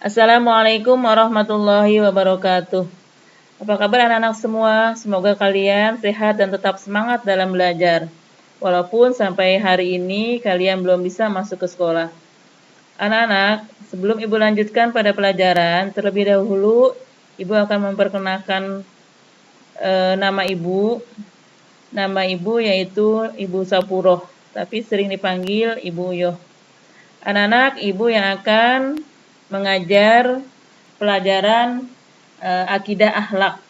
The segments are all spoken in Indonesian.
Assalamualaikum warahmatullahi wabarakatuh. Apa kabar anak-anak semua? Semoga kalian sehat dan tetap semangat dalam belajar. Walaupun sampai hari ini kalian belum bisa masuk ke sekolah. Anak-anak, sebelum Ibu lanjutkan pada pelajaran, terlebih dahulu Ibu akan memperkenalkan nama Ibu. Nama Ibu yaitu Ibu Sapuroh, tapi sering dipanggil Ibu Yoh. Anak-anak, Ibu yang akan mengajar pelajaran akidah akhlak.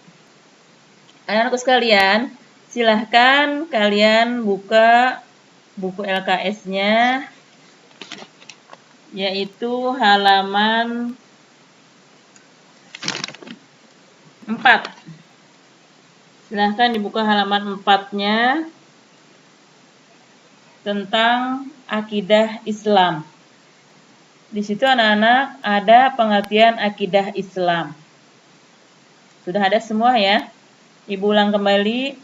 Anak-anakku sekalian, silahkan kalian buka buku LKS-nya, yaitu halaman 4. Silahkan dibuka halaman 4-nya tentang akidah Islam. Di situ anak-anak ada pengertian akidah Islam. Sudah ada semua ya? Ibu ulang kembali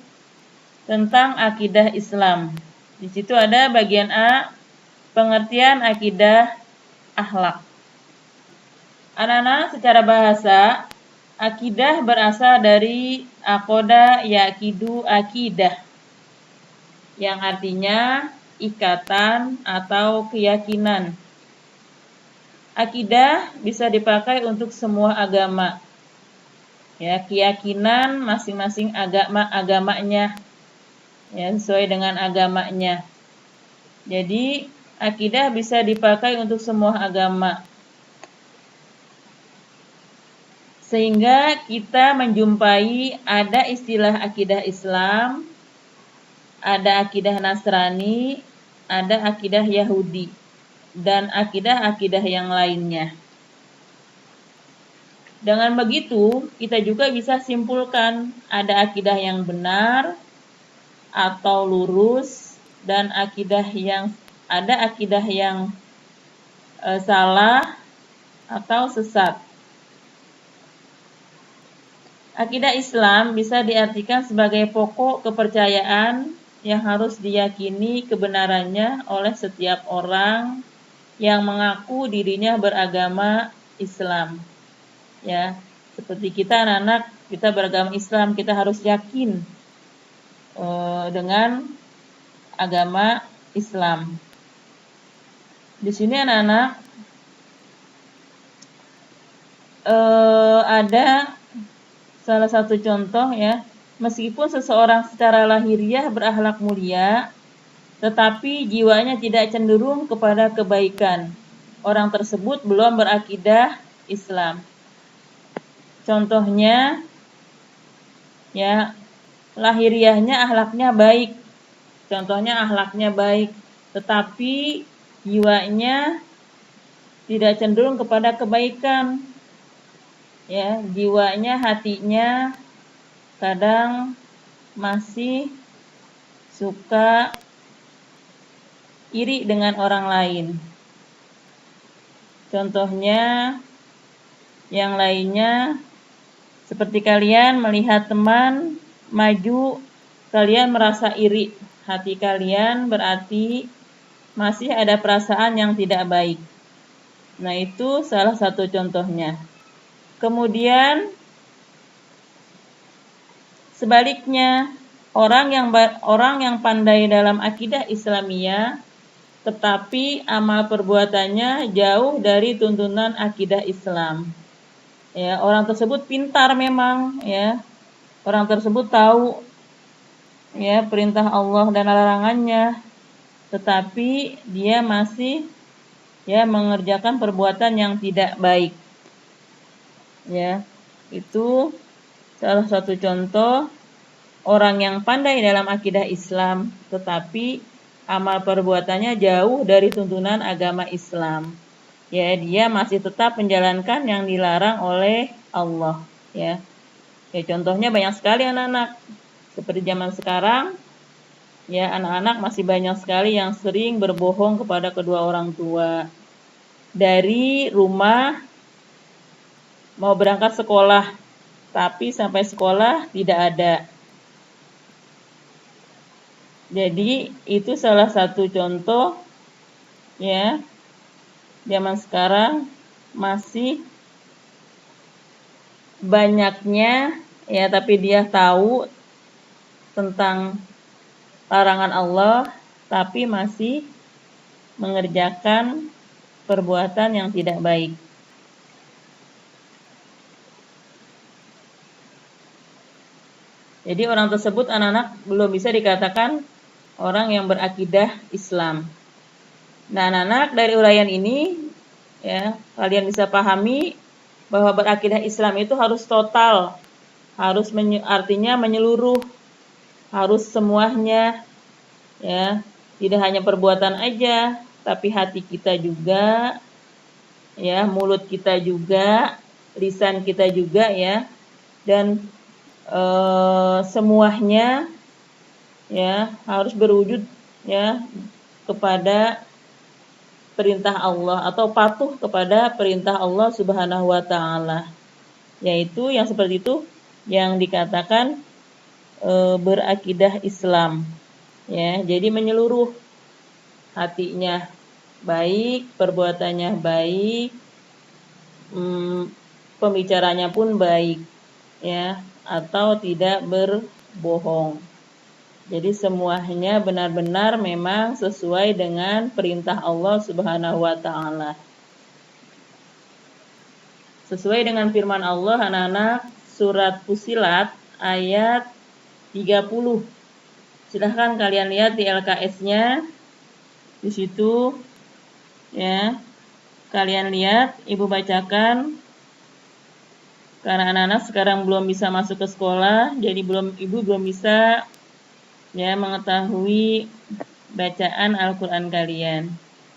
tentang akidah Islam. Di situ ada bagian A, pengertian akidah akhlak. Anak-anak, secara bahasa, akidah berasal dari aqoda yaqidu akidah, yang artinya ikatan atau keyakinan. Akidah bisa dipakai untuk semua agama. Ya, keyakinan masing-masing agamanya, ya, sesuai dengan agamanya. Jadi akidah bisa dipakai untuk semua agama, sehingga kita menjumpai ada istilah akidah Islam, ada akidah Nasrani, ada akidah Yahudi, dan akidah-akidah yang lainnya. Dengan begitu, kita juga bisa simpulkan ada akidah yang benar atau lurus, dan ada akidah yang salah atau sesat. Akidah Islam bisa diartikan sebagai pokok kepercayaan yang harus diyakini kebenarannya oleh setiap orang yang mengaku dirinya beragama Islam. Ya, seperti kita anak-anak, kita beragama Islam, kita harus yakin dengan agama Islam. Di sini anak-anak ada salah satu contoh ya, meskipun seseorang secara lahiriah berakhlak mulia, tetapi jiwanya tidak cenderung kepada kebaikan. Orang tersebut belum berakidah Islam. Contohnya, ya, lahiriahnya akhlaknya baik. Contohnya akhlaknya baik, tetapi jiwanya tidak cenderung kepada kebaikan. Ya, jiwanya, hatinya kadang masih suka iri dengan orang lain. Contohnya yang lainnya, seperti kalian melihat teman maju, kalian merasa iri. Hati kalian berarti masih ada perasaan yang tidak baik. Nah, itu salah satu contohnya. Kemudian sebaliknya, orang yang pandai dalam akidah Islamiyah, tetapi amal perbuatannya jauh dari tuntunan akidah Islam. Ya, orang tersebut pintar memang, ya. Orang tersebut tahu ya perintah Allah dan larangannya, tetapi dia masih ya mengerjakan perbuatan yang tidak baik. Ya, itu salah satu contoh orang yang pandai dalam akidah Islam, tetapi amal perbuatannya jauh dari tuntunan agama Islam. Ya, dia masih tetap menjalankan yang dilarang oleh Allah. Ya, contohnya banyak sekali anak-anak. Seperti zaman sekarang, ya, anak-anak masih banyak sekali yang sering berbohong kepada kedua orang tua. Dari rumah mau berangkat sekolah, tapi sampai sekolah tidak ada. Jadi itu salah satu contoh ya, zaman sekarang masih banyaknya ya, tapi dia tahu tentang larangan Allah, tapi masih mengerjakan perbuatan yang tidak baik. Jadi orang tersebut anak-anak belum bisa dikatakan orang yang berakidah Islam. Nah, anak-anak dari uraian ini ya, kalian bisa pahami bahwa berakidah Islam itu harus total, harus artinya menyeluruh, harus semuanya ya, tidak hanya perbuatan aja, tapi hati kita juga ya, mulut kita juga, lisan kita juga ya, dan semuanya ya harus berwujud ya kepada perintah Allah atau patuh kepada perintah Allah Subhanahu wa taala. Yaitu yang seperti itu yang dikatakan berakidah Islam. Ya, jadi menyeluruh, hatinya baik, perbuatannya baik, pembicaranya pun baik ya, atau tidak berbohong. Jadi semuanya benar-benar memang sesuai dengan perintah Allah Subhanahu wa taala. Sesuai dengan firman Allah, anak-anak, surat Fussilat ayat 30. Silahkan kalian lihat di LKS-nya. Di situ ya. Kalian lihat, Ibu bacakan. Karena anak-anak sekarang belum bisa masuk ke sekolah, jadi Ibu belum bisa ya mengetahui bacaan Al-Qur'an kalian.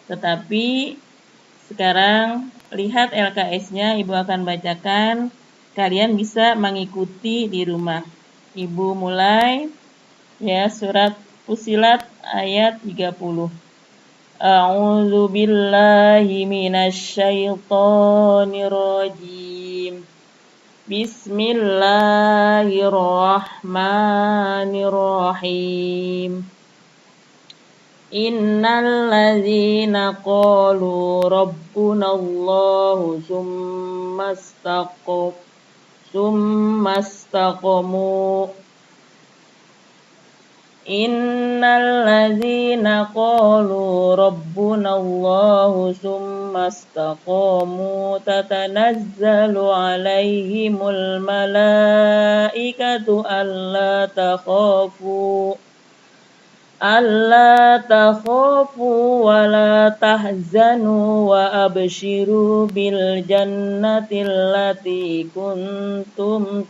Tetapi sekarang lihat LKS-nya, Ibu akan bacakan, kalian bisa mengikuti di rumah. Ibu mulai ya, surat Fussilat ayat 30. A'udzu billahi minasyaitonir rajim. Bismillahirrahmanirrahim. Innal ladzina qalu rabbunallahu tsumma istaqamu Innal ladzina qalu rabbunallahu tsumma istaqamu tatanazzalu 'alaihimul malaikatu alla takhafu wa la tahzanu wa abshiru bil jannati allati kuntum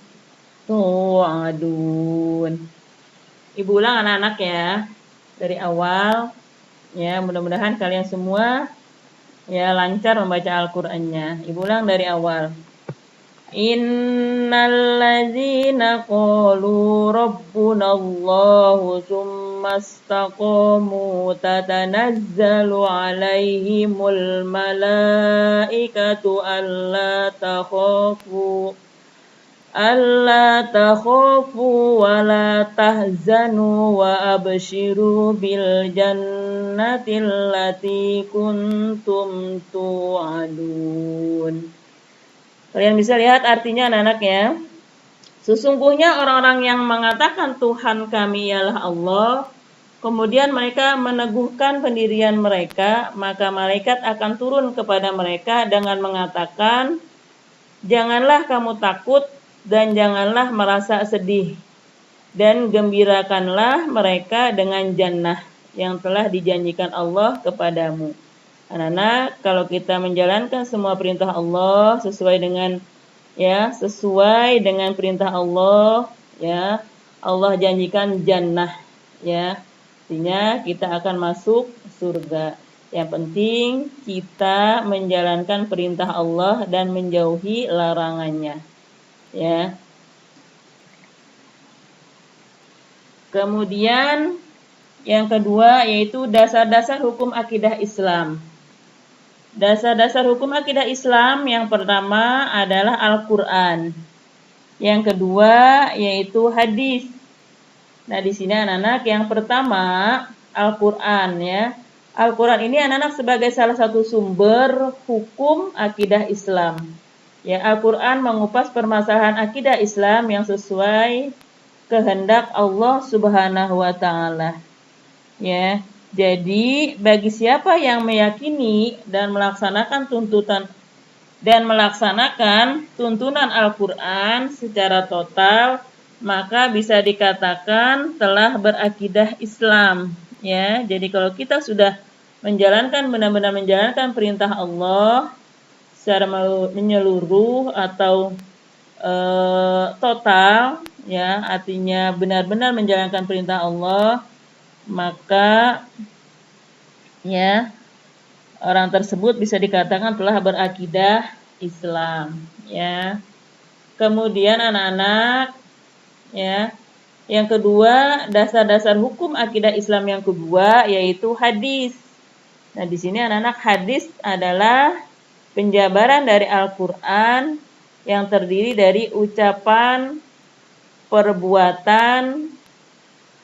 tu'adun. Ibu ulang anak-anak ya, dari awal ya, mudah-mudahan kalian semua ya lancar membaca Al-Qur'annya. Ibu ulang dari awal. Innal ladzina qalu rabbunallahu tsumma istaqamu tatanazzalu 'alaihimul malaikatu alla takhafu wa la tahzanu wa abshiru bil jannati allati kuntum tu'adun. Kalian bisa lihat artinya anak-anak ya. Sesungguhnya orang-orang yang mengatakan Tuhan kami ialah Allah, kemudian mereka meneguhkan pendirian mereka, maka malaikat akan turun kepada mereka dengan mengatakan, janganlah kamu takut dan janganlah merasa sedih, dan gembirakanlah mereka dengan jannah yang telah dijanjikan Allah kepadamu. Anak-anak, kalau kita menjalankan semua perintah Allah sesuai dengan perintah Allah ya, Allah janjikan jannah ya. Artinya kita akan masuk surga. Yang penting kita menjalankan perintah Allah dan menjauhi larangannya. Ya. Kemudian yang kedua yaitu dasar-dasar hukum akidah Islam. Dasar-dasar hukum akidah Islam yang pertama adalah Al-Qur'an. Yang kedua yaitu hadis. Nah, di sini anak-anak yang pertama Al-Qur'an ya. Al-Qur'an ini anak-anak sebagai salah satu sumber hukum akidah Islam. Ya, Al-Quran mengupas permasalahan akidah Islam yang sesuai kehendak Allah Subhanahu wa Ta'ala. Ya, jadi bagi siapa yang meyakini dan melaksanakan tuntunan Al-Quran secara total, maka bisa dikatakan telah berakidah Islam. Ya, jadi kalau kita sudah benar-benar menjalankan perintah Allah secara menyeluruh atau total, ya, artinya benar-benar menjalankan perintah Allah, maka ya orang tersebut bisa dikatakan telah berakidah Islam. Ya. Kemudian anak-anak, ya, yang kedua, dasar-dasar hukum akidah Islam yang kedua yaitu hadis. Nah, di sini anak-anak, hadis adalah penjabaran dari Al-Quran yang terdiri dari ucapan, perbuatan,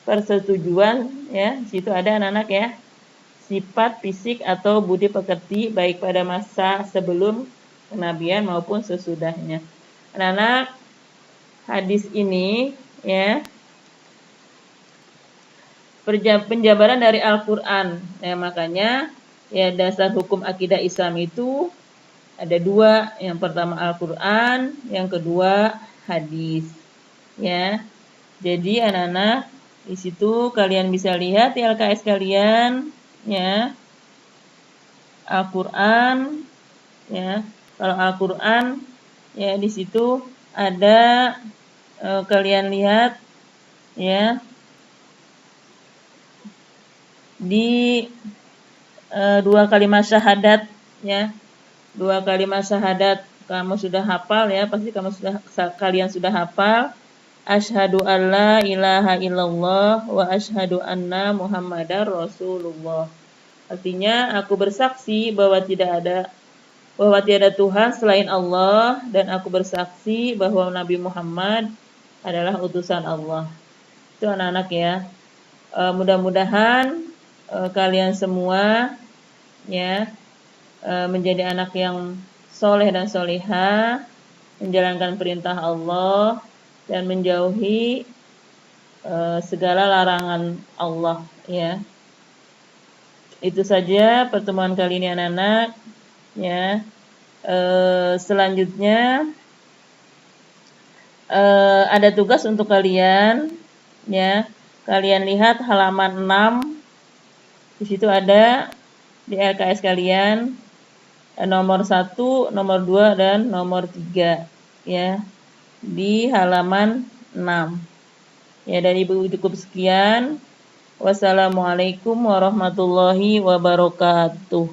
persetujuan, ya, di situ ada anak-anak ya, sifat fisik atau budi pekerti baik pada masa sebelum kenabian maupun sesudahnya. Anak-anak, hadis ini ya penjabaran dari Al-Quran. Ya, makanya ya dasar hukum akidah Islam itu ada dua, yang pertama Al-Quran, yang kedua hadis. Ya, jadi anak-anak di situ kalian bisa lihat di LKS kalian, ya, Al-Quran, ya. Kalau Al-Quran, ya di situ ada kalian lihat, ya, di dua kalimat syahadat, ya. Dua kalimat syahadat kamu sudah hafal ya, pasti kalian sudah hafal. Asyhadu alla ilaha illallah wa asyhadu anna Muhammadar Rasulullah. Artinya aku bersaksi bahwa tiada Tuhan selain Allah, dan aku bersaksi bahwa Nabi Muhammad adalah utusan Allah. Itu anak-anak ya. Mudah-mudahan kalian semua ya menjadi anak yang soleh dan solihah, menjalankan perintah Allah dan menjauhi segala larangan Allah ya. Itu saja pertemuan kali ini anak-anak ya. Selanjutnya ada tugas untuk kalian ya. Kalian lihat halaman 6. Di situ ada di LKS kalian nomor 1, nomor 2, dan nomor 3 ya, di halaman 6. Ya, dari Ibu cukup sekian. Wassalamualaikum warahmatullahi wabarakatuh.